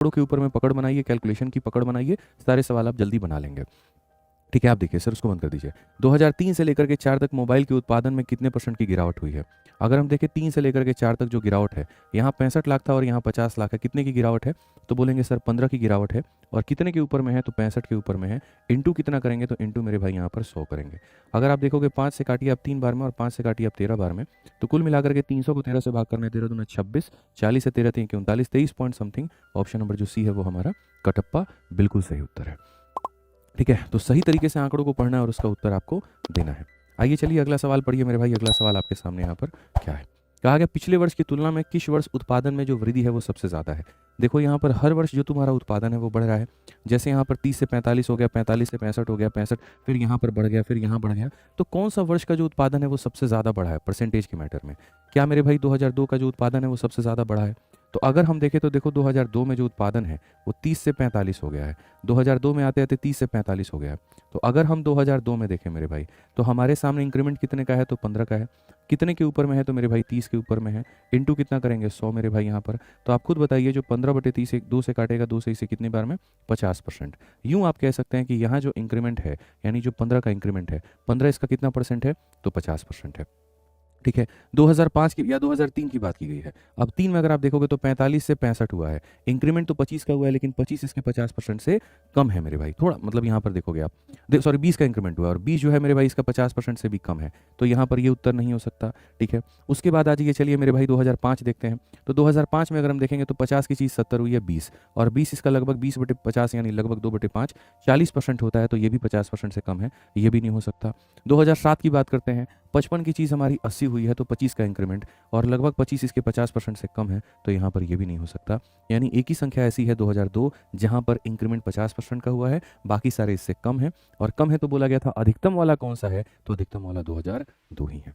आंकड़ों के ऊपर में पकड़ बनाइए, कैलकुलेशन की पकड़ बनाइए, सारे सवाल आप जल्दी बना लेंगे। ठीक है, आप देखिए सर, उसको बंद कर दीजिए। 2003 से लेकर के 4 तक मोबाइल के उत्पादन में कितने परसेंट की गिरावट हुई है? अगर हम देखें 3 से लेकर के 4 तक जो गिरावट है, यहाँ 65 लाख था और यहाँ 50 लाख है, कितने की गिरावट है? तो बोलेंगे सर 15 की गिरावट है। और कितने के ऊपर में है? तो 65 के ऊपर में है। इंटू कितना करेंगे? तो इंटू मेरे भाई यहाँ पर 100 करेंगे। अगर आप देखोगे 5 से काटिए आप 3 बार में और 5 से काटिए आप 13 बार में, तो कुल मिलाकर के 300 को 13 से भाग करना है, 13 दूना 26, 40 से 13 3 के 39, 23 पॉइंट समथिंग। ऑप्शन नंबर जो सी है वो हमारा कटप्पा बिल्कुल सही उत्तर है। ठीक है, तो सही तरीके से आंकड़ों को पढ़ना है और उसका उत्तर आपको देना है। आइए चलिए अगला सवाल पढ़िए मेरे भाई। अगला सवाल आपके सामने यहाँ पर क्या है? कहा गया पिछले वर्ष की तुलना में किस वर्ष उत्पादन में जो वृद्धि है वो सबसे ज़्यादा है? देखो यहाँ पर हर वर्ष जो तुम्हारा उत्पादन है वो बढ़ रहा है। जैसे यहाँ पर 30 से 45 हो गया, 45 से 65 हो गया, 65 फिर यहाँ पर बढ़ गया, फिर यहाँ बढ़ गया। तो कौन सा वर्ष का जो उत्पादन है वो सबसे ज़्यादा बढ़ा है परसेंटेज के मैटर में? क्या मेरे भाई 2002 का जो उत्पादन है वो सबसे ज़्यादा बढ़ा है? तो अगर हम देखें तो देखो 2002 में जो उत्पादन है वो 30 से 45 हो गया है। 2002 में आते आते 30 से 45 हो गया है। तो अगर हम 2002 में देखें मेरे भाई, तो हमारे सामने इंक्रीमेंट कितने का है? तो 15 का है। कितने के ऊपर में है? तो मेरे भाई 30 के ऊपर में है। इंटू कितना करेंगे? 100 मेरे भाई यहाँ पर। तो आप खुद बताइए, जो 15/30 2 से काटेगा, 2 से इसे कितनी बार में? 50%। यूँ आप कह सकते हैं कि यहाँ जो इंक्रीमेंट है, यानी जो 15 का इंक्रीमेंट है, 15 इसका कितना परसेंट है? तो 50% है। ठीक है, 2005 की या 2003 की बात की गई है। अब 3 में अगर आप देखोगे तो 45 से 65 हुआ है। इंक्रीमेंट तो 25 का हुआ है, लेकिन 25 इसके 50% से कम है मेरे भाई। थोड़ा मतलब यहाँ पर देखोगे आप, सॉरी 20 का इंक्रीमेंट हुआ है और 20 जो है मेरे भाई इसका 50% से भी कम है। तो यहाँ पर ये उत्तर नहीं हो सकता। ठीक है, उसके बाद आ जाइए, चलिए मेरे भाई 2005 देखते हैं। तो 2005 में अगर हम देखेंगे तो 50 की चीज़ 70 हुई है 20, और 20 इसका लगभग 20/50 यानी लगभग 2/5, 40% होता है। तो ये भी 50% से कम है, ये भी नहीं हो सकता। 2007 की बात करते हैं, 55 की चीज़ हमारी 80 हुई है, तो 25 का इंक्रीमेंट और लगभग 25 इसके 50% से कम है। तो यहाँ पर ये भी नहीं हो सकता। यानी एक ही संख्या ऐसी है 2002 जहाँ पर इंक्रीमेंट 50% का हुआ है, बाकी सारे इससे कम है। और कम है तो बोला गया था अधिकतम वाला कौन सा है? तो अधिकतम वाला 2002 ही है।